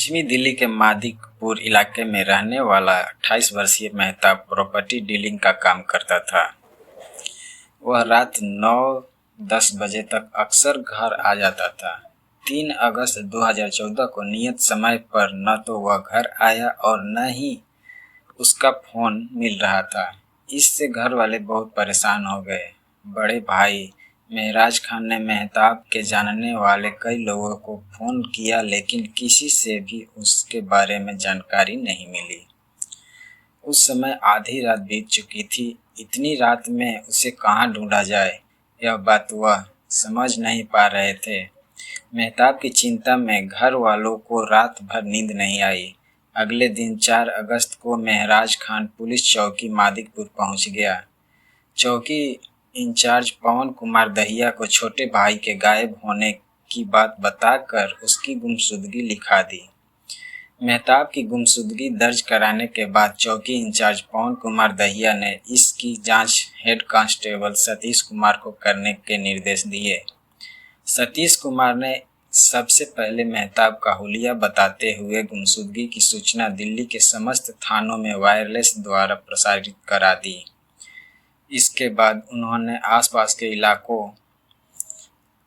पश्चिमी दिल्ली के मादिकपुर इलाके में रहने वाला 28 वर्षीय मेहताब प्रॉपर्टी डीलिंग का काम करता था। वह रात 9-10 बजे तक अक्सर घर आ जाता था। 3 अगस्त 2014 को नियत समय पर न तो वह घर आया और न ही उसका फोन मिल रहा था। इससे घर वाले बहुत परेशान हो गए। बड़े भाई मेहराज खान ने मेहताब के जानने वाले कई लोगों को फ़ोन किया, लेकिन किसी से भी उसके बारे में जानकारी नहीं मिली। उस समय आधी रात बीत चुकी थी। इतनी रात में उसे कहाँ ढूंढा जाए, यह बात वह समझ नहीं पा रहे थे। मेहताब की चिंता में घर वालों को रात भर नींद नहीं आई। अगले दिन 4 अगस्त को मेहराज खान पुलिस चौकी मादिकपुर पहुंच गया। चौकी इंचार्ज पवन कुमार दहिया को छोटे भाई के गायब होने की बात बताकर उसकी गुमशुदगी लिखा दी। मेहताब की गुमशुदगी दर्ज कराने के बाद चौकी इंचार्ज पवन कुमार दहिया ने इसकी जांच हेड कांस्टेबल सतीश कुमार को करने के निर्देश दिए। सतीश कुमार ने सबसे पहले मेहताब का हुलिया बताते हुए गुमशुदगी की सूचना दिल्ली के समस्त थानों में वायरलेस द्वारा प्रसारित करा दी। इसके बाद उन्होंने आसपास के इलाकों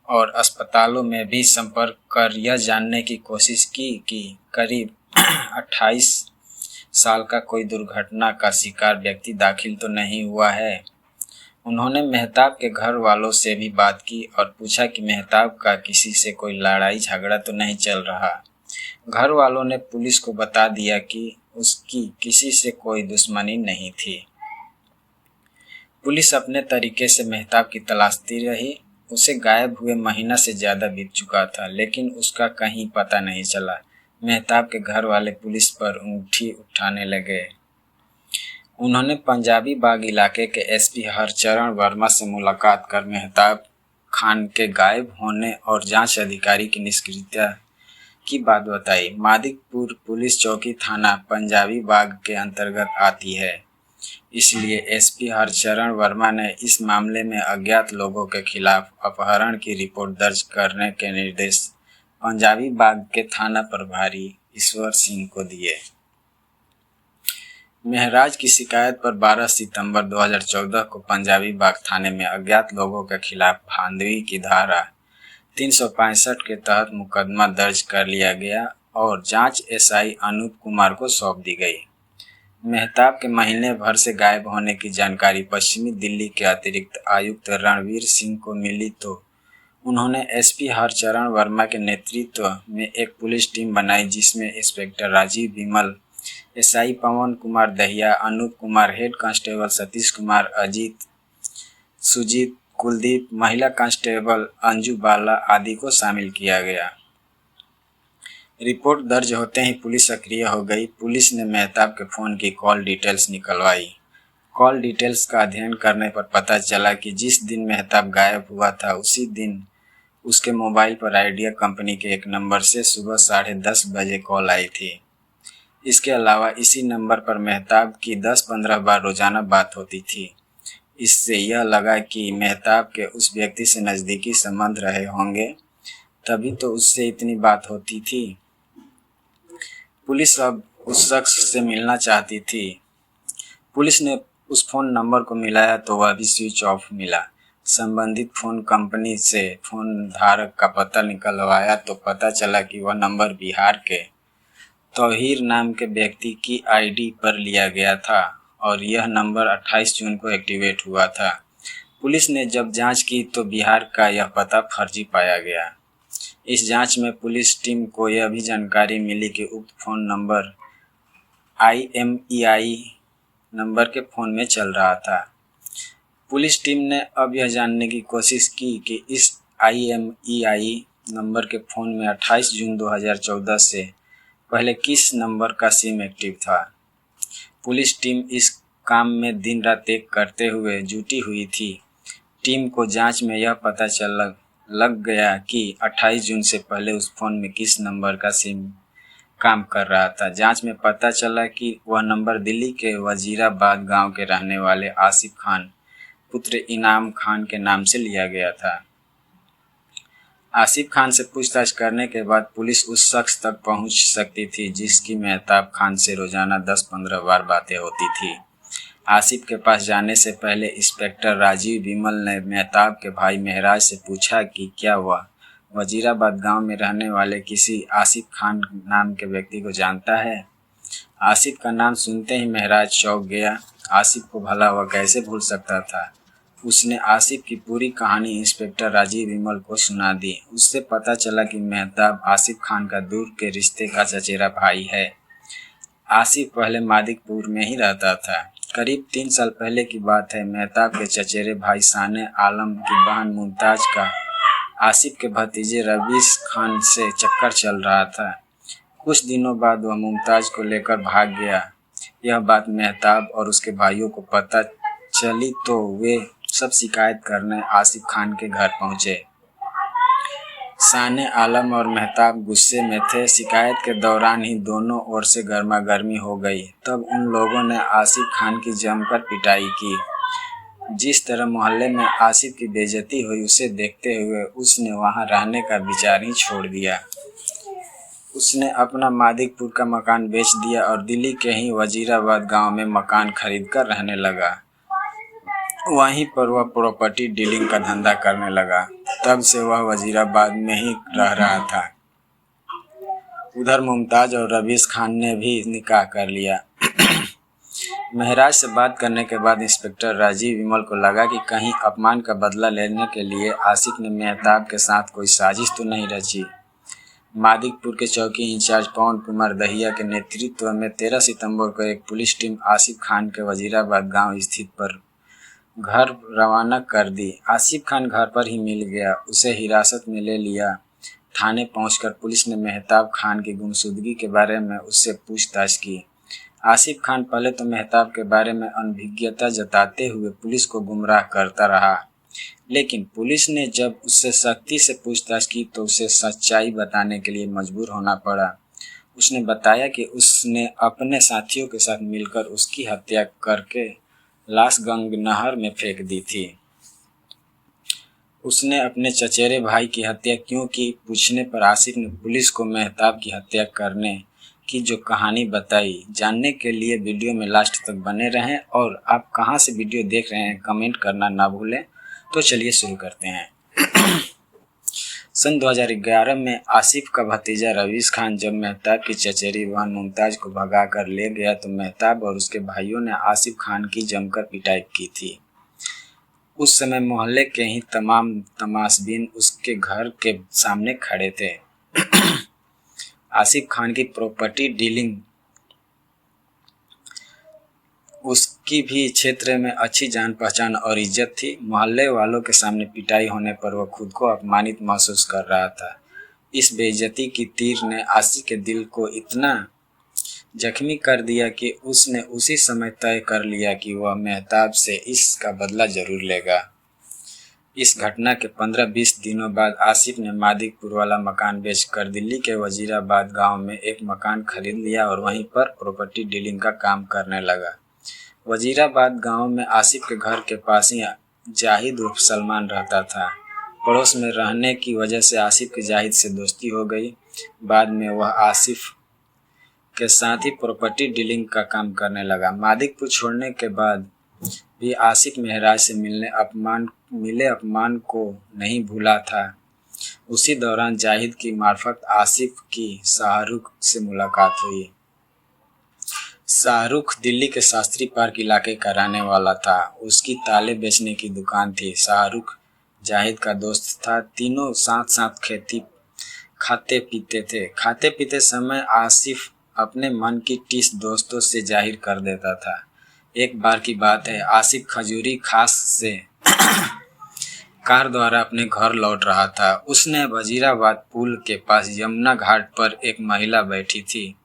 और अस्पतालों में भी संपर्क कर यह जानने की कोशिश की कि करीब 28 साल का कोई दुर्घटना का शिकार व्यक्ति दाखिल तो नहीं हुआ है। उन्होंने मेहताब के घर वालों से भी बात की और पूछा कि मेहताब का किसी से कोई लड़ाई झगड़ा तो नहीं चल रहा। घर वालों ने पुलिस को बता दिया कि उसकी किसी से कोई दुश्मनी नहीं थी। पुलिस अपने तरीके से मेहताब की तलाशती रही। उसे गायब हुए महीना से ज़्यादा बीत चुका था, लेकिन उसका कहीं पता नहीं चला। मेहताब के घर वाले पुलिस पर अंगूठी उठाने लगे। उन्होंने पंजाबी बाग इलाके के एसपी हरचरण वर्मा से मुलाकात कर मेहताब खान के गायब होने और जांच अधिकारी की निष्क्रियता की बात बताई। मादिकपुर पुलिस चौकी थाना पंजाबी बाग के अंतर्गत आती है, इसलिए एसपी हरचरण वर्मा ने इस मामले में अज्ञात लोगों के खिलाफ अपहरण की रिपोर्ट दर्ज करने के निर्देश पंजाबी बाग के थाना प्रभारी ईश्वर सिंह को दिए। मेहराज की शिकायत पर 12 सितंबर 2014 को पंजाबी बाग थाने में अज्ञात लोगों के खिलाफ धांधली की धारा 365 के तहत मुकदमा दर्ज कर लिया गया और जांच एसआई अनूप कुमार को सौंप दी गई। मेहताब के महीने भर से गायब होने की जानकारी पश्चिमी दिल्ली के अतिरिक्त आयुक्त रणवीर सिंह को मिली तो उन्होंने एसपी हरचरण वर्मा के नेतृत्व में एक पुलिस टीम बनाई, जिसमें इंस्पेक्टर राजीव बिमल, एसआई पवन कुमार दहिया, अनूप कुमार, हेड कांस्टेबल सतीश कुमार, अजीत, सुजीत, कुलदीप, महिला कांस्टेबल अंजू बाला आदि को शामिल किया गया। रिपोर्ट दर्ज होते ही पुलिस सक्रिय हो गई। पुलिस ने मेहताब के फ़ोन की कॉल डिटेल्स निकलवाई। कॉल डिटेल्स का अध्ययन करने पर पता चला कि जिस दिन मेहताब गायब हुआ था उसी दिन उसके मोबाइल पर आइडिया कंपनी के एक नंबर से सुबह 10:30 बजे कॉल आई थी। इसके अलावा इसी नंबर पर मेहताब की 10-15 बार रोजाना बात होती थी। इससे यह लगा कि मेहताब के उस व्यक्ति से नज़दीकी संबंध रहे होंगे, तभी तो उससे इतनी बात होती थी। पुलिस अब उस शख्स से मिलना चाहती थी। पुलिस ने उस फ़ोन नंबर को मिलाया तो वह भी स्विच ऑफ मिला। संबंधित फ़ोन कंपनी से फ़ोन धारक का पता निकलवाया तो पता चला कि वह नंबर बिहार के तौहीर नाम के व्यक्ति की आईडी पर लिया गया था और यह नंबर 28 जून को एक्टिवेट हुआ था। पुलिस ने जब जांच की तो बिहार का यह पता फर्जी पाया गया। इस जांच में पुलिस टीम को यह भी जानकारी मिली कि उक्त फ़ोन नंबर IMEI नंबर के फ़ोन में चल रहा था। पुलिस टीम ने अब यह जानने की कोशिश की कि इस IMEI नंबर के फ़ोन में 28 जून 2014 से पहले किस नंबर का सिम एक्टिव था। पुलिस टीम इस काम में दिन रात एक करते हुए जुटी हुई थी। टीम को जांच में यह पता लग गया कि 28 जून से पहले उस फ़ोन में किस नंबर का सिम काम कर रहा था। जांच में पता चला कि वह नंबर दिल्ली के वजीराबाद गांव के रहने वाले आसिफ खान पुत्र इनाम खान के नाम से लिया गया था। आसिफ खान से पूछताछ करने के बाद पुलिस उस शख्स तक पहुंच सकती थी जिसकी मेहताब खान से रोजाना 10-15 बार बातें होती थी। आसिफ के पास जाने से पहले इंस्पेक्टर राजीव बिमल ने मेहताब के भाई महराज से पूछा कि क्या वह वजीराबाद गांव में रहने वाले किसी आसिफ खान नाम के व्यक्ति को जानता है। आसिफ का नाम सुनते ही महराज चौंक गया। आसिफ को भला वह कैसे भूल सकता था। उसने आसिफ की पूरी कहानी इंस्पेक्टर राजीव बिमल को सुना दी। उससे पता चला कि मेहताब आसिफ खान का दूर के रिश्ते का चचेरा भाई है। आसिफ पहले मादिकपुर में ही रहता था। करीब 3 साल पहले की बात है। मेहताब के चचेरे भाई साने आलम की बहन मुमताज का आसिफ के भतीजे रवीश खान से चक्कर चल रहा था। कुछ दिनों बाद वह मुमताज को लेकर भाग गया। यह बात मेहताब और उसके भाइयों को पता चली तो वे सब शिकायत करने आसिफ खान के घर पहुंचे। साने आलम और मेहताब गुस्से में थे। शिकायत के दौरान ही दोनों ओर से गर्मागर्मी हो गई। तब उन लोगों ने आसिफ खान की जमकर पिटाई की। जिस तरह मोहल्ले में आसिफ की बेइज्जती हुई उसे देखते हुए उसने वहां रहने का विचार ही छोड़ दिया। उसने अपना मादिकपुर का मकान बेच दिया और दिल्ली के ही वजीराबाद गांव में मकान खरीदकर रहने लगा। वहीं पर वह प्रॉपर्टी डीलिंग का धंधा करने लगा। तब से वह वजीराबाद में ही रह रहा था। उधर मुमताज और रवीश खान ने भी निकाह कर लिया। महराज से बात करने के बाद इंस्पेक्टर राजीव विमल को लगा कि कहीं अपमान का बदला लेने के लिए आसिफ ने मेहताब के साथ कोई साजिश तो नहीं रची। मादिकपुर के चौकी इंचार्ज पवन कुमार दहिया के नेतृत्व में 13 सितंबर को एक पुलिस टीम आसिफ खान के वजीराबाद गांव स्थित पर घर रवाना कर दी। आसिफ खान घर पर ही मिल गया। उसे हिरासत में ले लिया। थाने पहुंचकर पुलिस ने मेहताब खान की गुमशुदगी के बारे में उससे पूछताछ की। आसिफ खान पहले तो मेहताब के बारे में अनभिज्ञता जताते हुए पुलिस को गुमराह करता रहा, लेकिन पुलिस ने जब उससे सख्ती से पूछताछ की तो उसे सच्चाई बताने के लिए मजबूर होना पड़ा। उसने बताया कि उसने अपने साथियों के साथ मिलकर उसकी हत्या करके लाश गंग नहर में फेंक दी थी। उसने अपने चचेरे भाई की हत्या क्यों की पूछने पर आसिफ ने पुलिस को मेहताब की हत्या करने की जो कहानी बताई। जानने के लिए वीडियो में लास्ट तक बने रहें और आप कहां से वीडियो देख रहे हैं कमेंट करना ना भूलें। तो चलिए शुरू करते हैं। सन 2011 में आसिफ का भतीजा रवीश खान जब मेहताब की चचेरी बहन मुमताज को भगा कर ले गया तो मेहताब और उसके भाइयों ने आसिफ खान की जमकर पिटाई की थी। उस समय मोहल्ले के ही तमाम तमाशबीन उसके घर के सामने खड़े थे। आसिफ खान की प्रॉपर्टी डीलिंग उसकी भी क्षेत्र में अच्छी जान पहचान और इज्जत थी। मोहल्ले वालों के सामने पिटाई होने पर वह खुद को अपमानित महसूस कर रहा था। इस बेइज्जती की तीर ने आसिफ के दिल को इतना जख्मी कर दिया कि उसने उसी समय तय कर लिया कि वह मेहताब से इसका बदला जरूर लेगा। इस घटना के 15-20 दिनों बाद आसिफ ने मादिकपुर वाला मकान बेचकर दिल्ली के वजीराबाद गांव में एक मकान खरीद लिया और वहीं पर प्रॉपर्टी डीलिंग का काम करने लगा। वजीराबाद गांव में आसिफ के घर के पास ही जाहिद उर्फ सलमान रहता था। पड़ोस में रहने की वजह से आसिफ की जाहिद से दोस्ती हो गई। बाद में वह आसिफ के साथ ही प्रॉपर्टी डीलिंग का काम करने लगा। मादिकपुर छोड़ने के बाद भी आसिफ महराज से मिले अपमान को नहीं भूला था। उसी दौरान जाहिद की मार्फत आसिफ की शाहरुख से मुलाकात हुई। शाहरुख दिल्ली के शास्त्री पार्क इलाके का रहने वाला था। उसकी ताले बेचने की दुकान थी। शाहरुख जाहिद का दोस्त था। तीनों साथ साथ खाते पीते थे। खाते पीते समय आसिफ अपने मन की टीस दोस्तों से जाहिर कर देता था। एक बार की बात है, आसिफ खजूरी खास से कार द्वारा अपने घर लौट रहा था। उसने वजीराबाद पुल के पास यमुना घाट पर एक महिला बैठी थी।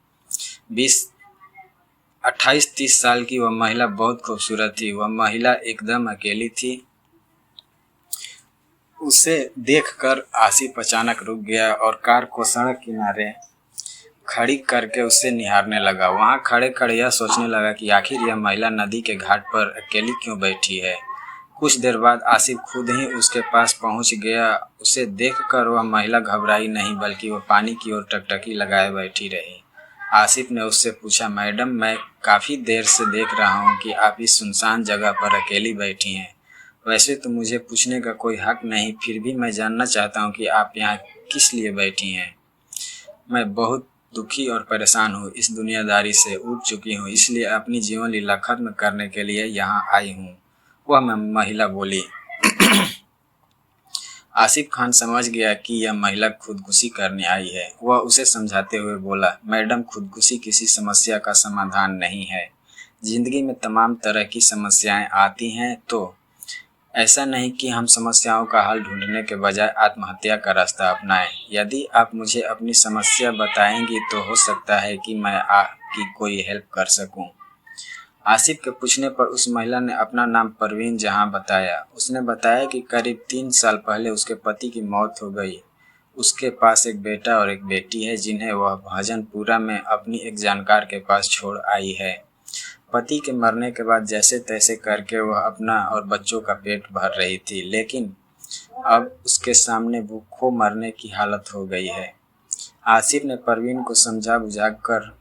28-30 साल की वह महिला बहुत खूबसूरत थी। वह महिला एकदम अकेली थी। उसे देखकर आसिफ अचानक रुक गया और कार को सड़क किनारे खड़ी करके उसे निहारने लगा। वहां खड़े खड़े यह सोचने लगा कि आखिर यह महिला नदी के घाट पर अकेली क्यों बैठी है। कुछ देर बाद आसिफ खुद ही उसके पास पहुंच गया। उसे देखकर वह महिला घबराई नहीं, बल्कि वह पानी की ओर टकटकी लगाए बैठी रही। आसिफ ने उससे पूछा, मैडम, मैं काफ़ी देर से देख रहा हूँ कि आप इस सुनसान जगह पर अकेली बैठी हैं। वैसे तो मुझे पूछने का कोई हक नहीं, फिर भी मैं जानना चाहता हूँ कि आप यहाँ किस लिए बैठी हैं। मैं बहुत दुखी और परेशान हूँ, इस दुनियादारी से ऊब चुकी हूँ, इसलिए अपनी जीवन लीला खत्म करने के लिए यहाँ आई हूँ, वह महिला बोली। आसिफ खान समझ गया कि यह महिला खुदकुशी करने आई है। वह उसे समझाते हुए बोला, मैडम, खुदकुशी किसी समस्या का समाधान नहीं है। जिंदगी में तमाम तरह की समस्याएं आती हैं, तो ऐसा नहीं कि हम समस्याओं का हल ढूंढने के बजाय आत्महत्या का रास्ता अपनाएं। यदि आप मुझे अपनी समस्या बताएंगी तो हो सकता है कि मैं आपकी कोई हेल्प कर सकूं। आसिफ के पूछने पर उस महिला ने अपना नाम परवीन जहां बताया। उसने बताया कि करीब 3 साल पहले उसके पति की मौत हो गई। उसके पास एक बेटा और एक बेटी है, जिन्हें वह भजनपुरा में अपनी एक जानकार के पास छोड़ आई है। पति के मरने के बाद जैसे तैसे करके वह अपना और बच्चों का पेट भर रही थी, लेकिन अब उसके सामने भूखों मरने की हालत हो गई है। आसिफ ने परवीन को समझा बुझाकर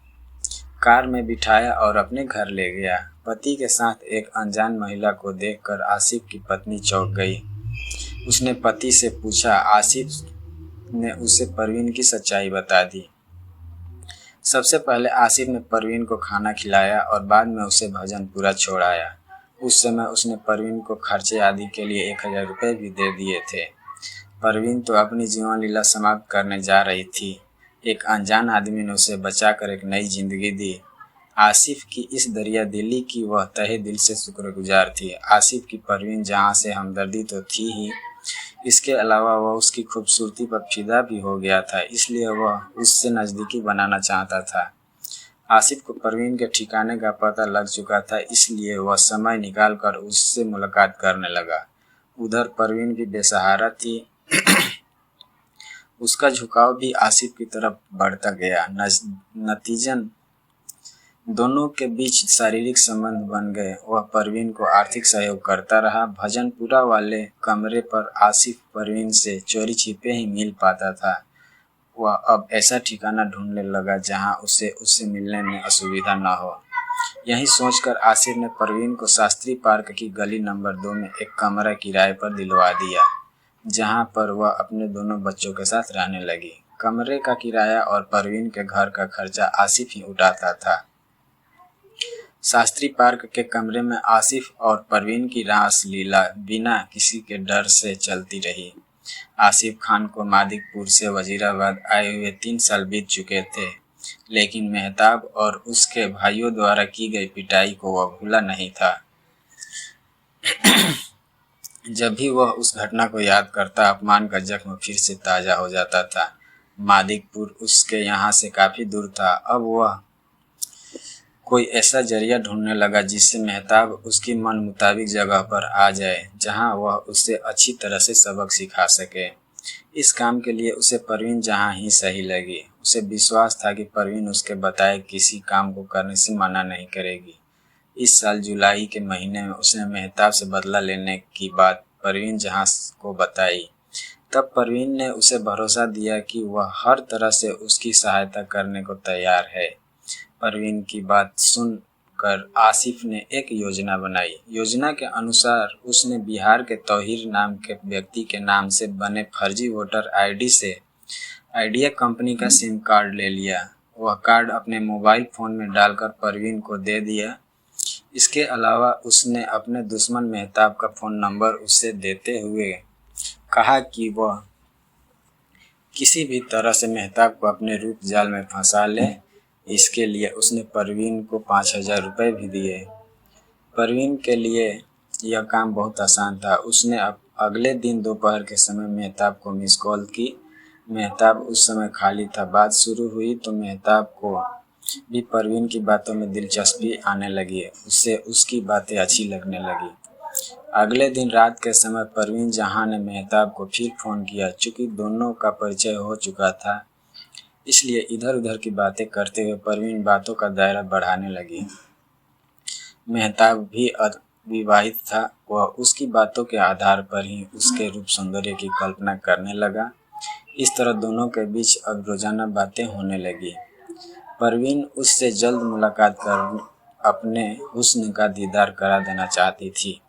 कार में बिठाया और अपने घर ले गया। पति के साथ एक अनजान महिला को देखकर आसिफ की पत्नी चौंक गई। उसने पति से पूछा। आसिफ ने उसे परवीन की सच्चाई बता दी। सबसे पहले आसिफ ने परवीन को खाना खिलाया और बाद में उसे भजनपुरा छोड़ आया। उस समय उसने परवीन को खर्चे आदि के लिए 1000 रुपये भी दे दिए थे। परवीन तो अपनी जीवन लीला समाप्त करने जा रही थी। एक अनजान आदमी ने उसे बचाकर एक नई जिंदगी दी। आसिफ की इस दरिया दिली की वह तहे दिल से शुक्रगुजार थी। आसिफ की परवीन जहाँ से हमदर्दी तो थी ही, इसके अलावा वह उसकी खूबसूरती पर फिदा भी हो गया था, इसलिए वह उससे नज़दीकी बनाना चाहता था। आसिफ को परवीन के ठिकाने का पता लग चुका था, इसलिए वह समय निकालकर उससे मुलाकात करने लगा। उधर परवीन भी बेसहारा थी। उसका झुकाव भी आसिफ की तरफ बढ़ता गया। नतीजन दोनों के बीच शारीरिक संबंध बन गए। वह परवीन को आर्थिक सहयोग करता रहा। भजनपुरा वाले कमरे पर आसिफ परवीन से चोरी छिपे ही मिल पाता था। वह अब ऐसा ठिकाना ढूंढने लगा जहां उसे उससे मिलने में असुविधा न हो। यही सोचकर आसिफ ने परवीन को शास्त्री पार्क की गली नंबर 2 में एक कमरा किराए पर दिलवा दिया, जहां पर वह अपने दोनों बच्चों के साथ रहने लगी। कमरे का किराया और परवीन के घर का खर्चा आसिफ ही उठाता था। शास्त्री पार्क के कमरे में आसिफ और परवीन की रास लीला बिना किसी के डर से चलती रही। आसिफ खान को मादिकपुर से वजीराबाद आए हुए 3 साल बीत चुके थे, लेकिन मेहताब और उसके भाइयों द्वारा की गई पिटाई को वह भूला नहीं था। जब भी वह उस घटना को याद करता, अपमान का जख्म फिर से ताज़ा हो जाता था। मादिकपुर उसके यहाँ से काफ़ी दूर था। अब वह कोई ऐसा जरिया ढूंढने लगा जिससे मेहताब उसकी मन मुताबिक जगह पर आ जाए, जहां वह उसे अच्छी तरह से सबक सिखा सके। इस काम के लिए उसे परवीन जहां ही सही लगी। उसे विश्वास था कि परवीन उसके बताए किसी काम को करने से मना नहीं करेगी। इस साल जुलाई के महीने में उसने मेहताब से बदला लेने की बात परवीन जहां को बताई। तब परवीन ने उसे भरोसा दिया कि वह हर तरह से उसकी सहायता करने को तैयार है। परवीन की बात सुनकर आसिफ ने एक योजना बनाई। योजना के अनुसार उसने बिहार के तौहीर नाम के व्यक्ति के नाम से बने फर्जी वोटर आईडी से आइडिया कंपनी का सिम कार्ड ले लिया। वह कार्ड अपने मोबाइल फ़ोन में डालकर परवीन को दे दिया। इसके अलावा उसने अपने दुश्मन मेहताब का फ़ोन नंबर उसे देते हुए कहा कि वह किसी भी तरह से मेहताब को अपने रूप जाल में फंसा ले। इसके लिए उसने परवीन को 5000 रुपये भी दिए। परवीन के लिए यह काम बहुत आसान था। उसने अगले दिन दोपहर के समय मेहताब को मिस कॉल की। मेहताब उस समय खाली था। बात शुरू हुई तो मेहताब को भी परवीन की बातों में दिलचस्पी आने लगी। उसे उसकी बातें अच्छी लगने लगी। अगले दिन रात के समय परवीन जहां ने मेहताब को फिर फ़ोन किया। चूँकि दोनों का परिचय हो चुका था, इसलिए इधर उधर की बातें करते हुए परवीन बातों का दायरा बढ़ाने लगी। मेहताब भी विवाहित था, वह उसकी बातों के आधार पर ही उसके रूप सौंदर्य की कल्पना करने लगा। इस तरह दोनों के बीच अब रोजाना बातें होने लगी। परवीन उससे जल्द मुलाकात कर अपने हुस्न का दीदार करा देना चाहती थी।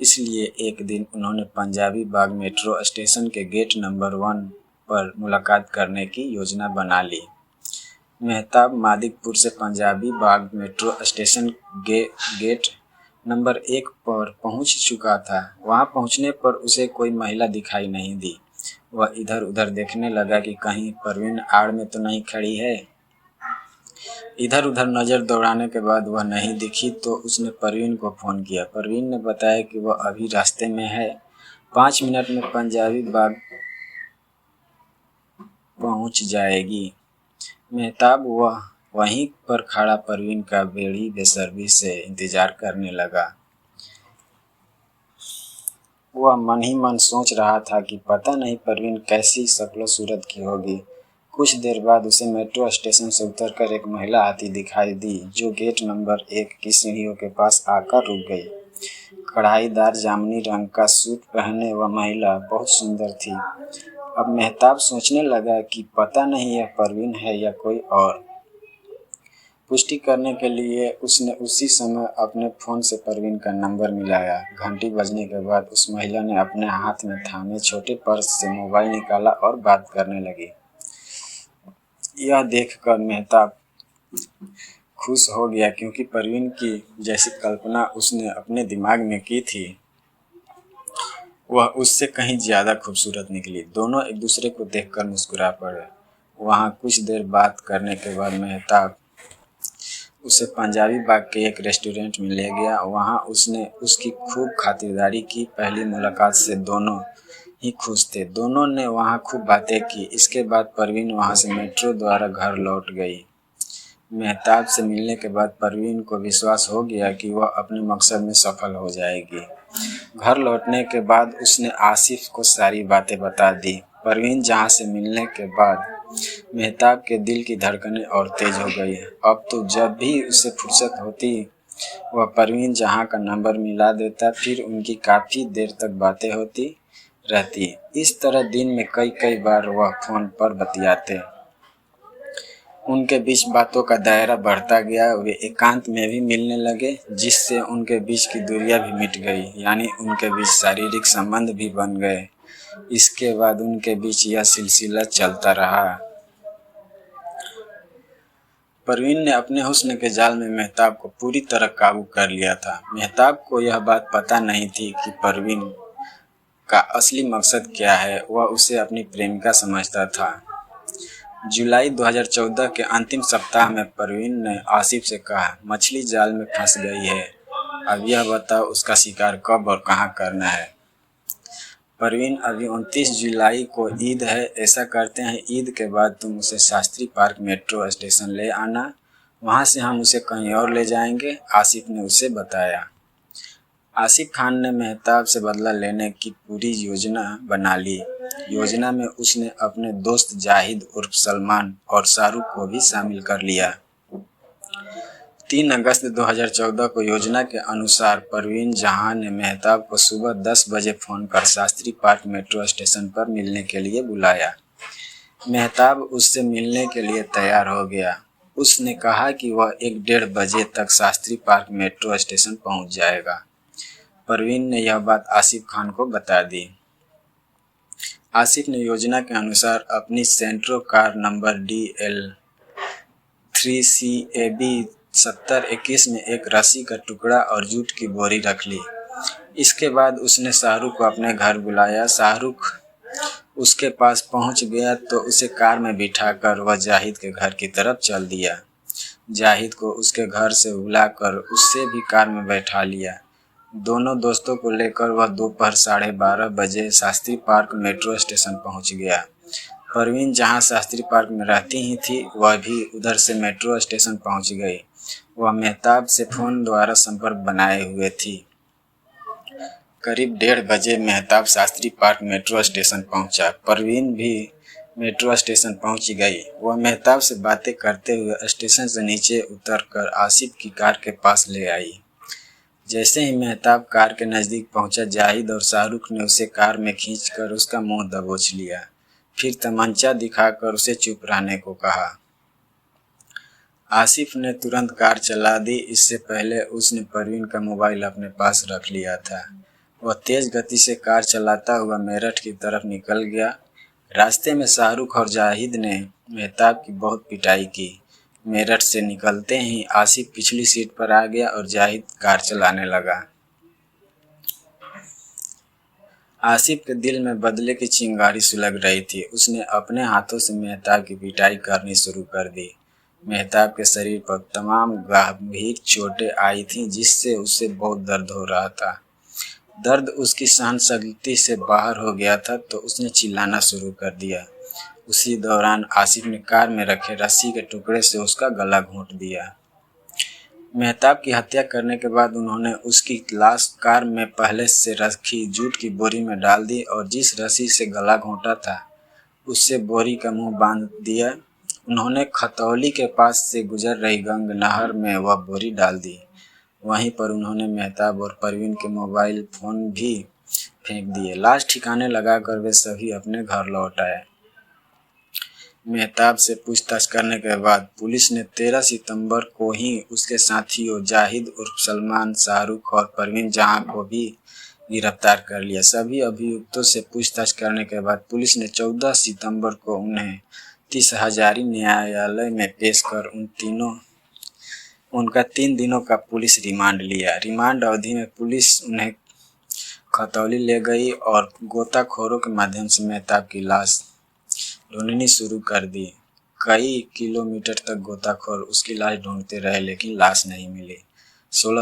इसलिए एक दिन उन्होंने पंजाबी बाग मेट्रो स्टेशन के गेट नंबर 1 पर मुलाकात करने की योजना बना ली। मेहताब मादिकपुर से पंजाबी बाग मेट्रो स्टेशन गेट नंबर 1 पर पहुंच चुका था। वहां पहुंचने पर उसे कोई महिला दिखाई नहीं दी। वह इधर-उधर देखने लगा कि कहीं परवीन आड़ में तो नहीं खड़ी है। इधर-उधर नज़र दौड़ाने के बाद वह नहीं दिखी तो उसने परवीन को फ़ोन किया। परवीन ने बताया कि वह अभी रास्ते में है, 5 मिनट में पंजाबी बाग पहुंच जाएगी। मेहताब वहीं पर खड़ा परवीन का बेड़ी बेसब्री से इंतजार करने लगा। वह मन ही मन सोच रहा था कि पता नहीं परवीन कैसी शक्ल सूरत की होगी। कुछ देर बाद उसे मेट्रो स्टेशन से उतरकर एक महिला आती दिखाई दी, जो गेट नंबर 1 की सीढ़ियों के पास आकर रुक गई। कढ़ाईदार जामुनी रंग का सूट पहने वह महिला बहुत सुंदर थी। अब मेहताब सोचने लगा कि पता नहीं यह परवीन है या कोई और। पुष्टि करने के लिए उसने उसी समय अपने फ़ोन से परवीन का नंबर मिलाया। घंटी बजने के बाद उस महिला ने अपने हाथ में थामे छोटे पर्स से मोबाइल निकाला और बात करने लगी। यह देखकर मेहताब खुश हो गया, क्योंकि परवीन की जैसी कल्पना उसने अपने दिमाग में की थी, वह उससे कहीं ज़्यादा खूबसूरत निकली। दोनों एक दूसरे को देखकर मुस्कुरा पड़े। वहाँ कुछ देर बात करने के बाद मेहताब उसे पंजाबी बाग के एक रेस्टोरेंट में ले गया। वहाँ उसने उसकी खूब खातिरदारी की। पहली मुलाकात से दोनों ही खुश थे। दोनों ने वहाँ खूब बातें की। इसके बाद परवीन वहाँ से मेट्रो द्वारा घर लौट गई। मेहताब से मिलने के बाद परवीन को विश्वास हो गया कि वह अपने मकसद में सफल हो जाएगी। घर लौटने के बाद उसने आसिफ को सारी बातें बता दी। परवीन जहाँ से मिलने के बाद मेहताब के दिल की धड़कनें और तेज हो गई। अब तो जब भी उसे फुर्सत होती, वह परवीन जहाँ का नंबर मिला देता, फिर उनकी काफ़ी देर तक बातें होती रहती। इस तरह दिन में कई कई बार वह फ़ोन पर बतियाते। उनके बीच बातों का दायरा बढ़ता गया। वे एकांत में भी मिलने लगे, जिससे उनके बीच की दूरियां भी मिट गई, यानी उनके बीच शारीरिक संबंध भी बन गए। इसके बाद उनके बीच यह सिलसिला चलता रहा। परवीन ने अपने हुस्न के जाल में मेहताब को पूरी तरह काबू कर लिया था। मेहताब को यह बात पता नहीं थी कि परवीन का असली मकसद क्या है। वह उसे अपनी प्रेमिका समझता था। जुलाई 2014 के अंतिम सप्ताह में परवीन ने आसिफ से कहा, मछली जाल में फंस गई है, अब यह बताओ उसका शिकार कब और कहाँ करना है। परवीन, अभी 29 जुलाई को ईद है। ऐसा करते हैं, ईद के बाद तुम उसे शास्त्री पार्क मेट्रो स्टेशन ले आना, वहाँ से हम उसे कहीं और ले जाएंगे, आसिफ ने उसे बताया। आसिफ खान ने मेहताब से बदला लेने की पूरी योजना बना ली। योजना में उसने अपने दोस्त जाहिद उर्फ सलमान और शाहरुख को भी शामिल कर लिया। 3 अगस्त 2014 को योजना के अनुसार परवीन जहां ने मेहताब को सुबह 10 बजे फ़ोन कर शास्त्री पार्क मेट्रो स्टेशन पर मिलने के लिए बुलाया। मेहताब उससे मिलने के लिए तैयार हो गया। उसने कहा कि वह 1-1:30 बजे तक शास्त्री पार्क मेट्रो स्टेशन पहुंच जाएगा। परवीन ने यह बात आसिफ खान को बता दी। आसिफ ने योजना के अनुसार अपनी Santro car number DL 3CAB 7021 में एक रस्सी का टुकड़ा और जूट की बोरी रख ली। इसके बाद उसने शाहरुख को अपने घर बुलाया। शाहरुख उसके पास पहुंच गया तो उसे कार में बिठाकर वह जाहिद के घर की तरफ चल दिया। जाहिद को उसके घर से बुलाकर उससे भी कार में बैठा लिया। दोनों दोस्तों को लेकर वह दोपहर 12:30 बजे शास्त्री पार्क मेट्रो स्टेशन पहुंच गया। परवीन जहां शास्त्री पार्क में रहती ही थी, वह भी उधर से मेट्रो स्टेशन पहुंच गई। वह मेहताब से फ़ोन द्वारा संपर्क बनाए हुए थी। करीब 1:30 बजे Mehtab Shastri Park metro station पहुंचा। परवीन भी मेट्रो स्टेशन पहुंच गई। वह मेहताब से बातें करते हुए स्टेशन से नीचे उतरकर आसिफ की कार के पास ले आई। जैसे ही मेहताब कार के नज़दीक पहुंचा, जाहिद और शाहरुख ने उसे कार में खींचकर उसका मुंह दबोच लिया, फिर तमंचा दिखाकर उसे चुप रहने को कहा। आसिफ ने तुरंत कार चला दी। इससे पहले उसने परवीन का मोबाइल अपने पास रख लिया था। वह तेज गति से कार चलाता हुआ मेरठ की तरफ निकल गया। रास्ते में शाहरुख और जाहिद ने मेहताब की बहुत पिटाई की। मेरठ से निकलते ही आसिफ पिछली सीट पर आ गया और जाहिद कार चलाने लगा। आसिफ के दिल में बदले की चिंगारी सुलग रही थी। उसने अपने हाथों से मेहताब की पिटाई करनी शुरू कर दी। मेहताब के शरीर पर तमाम गंभीर चोटें आई थीं, जिससे उसे बहुत दर्द हो रहा था। दर्द उसकी सहन शक्ति से बाहर हो गया था तो उसने चिल्लाना शुरू कर दिया। उसी दौरान आसिफ ने कार में रखे रस्सी के टुकड़े से उसका गला घोंट दिया। मेहताब की हत्या करने के बाद उन्होंने उसकी लाश कार में पहले से रखी जूट की बोरी में डाल दी और जिस रस्सी से गला घोंटा था उससे बोरी का मुंह बांध दिया। उन्होंने खतौली के पास से गुजर रही गंग नहर में वह बोरी डाल दी। वहीं पर उन्होंने मेहताब और परवीन के मोबाइल फ़ोन भी फेंक दिए। लाश ठिकाने लगाकर वे सभी अपने घर लौट आए। मेहताब से पूछताछ करने के बाद पुलिस ने 13 सितंबर को ही उसके साथियों जाहिद उर्फ सलमान, शाहरुख और परवीन जहां को भी गिरफ्तार कर लिया। सभी अभियुक्तों से पूछताछ करने के बाद पुलिस ने 14 सितंबर को उन्हें 30 हजारी न्यायालय में पेश कर उनका 3 दिनों का पुलिस रिमांड लिया। रिमांड अवधि में पुलिस उन्हें खतौली ले गई और गोताखोरों के माध्यम से मेहताब की लाश ढूंढनी शुरू कर दी। कई किलोमीटर तक गोताखोर उसकी लाश ढूंढते रहे लेकिन लाश नहीं मिली। 16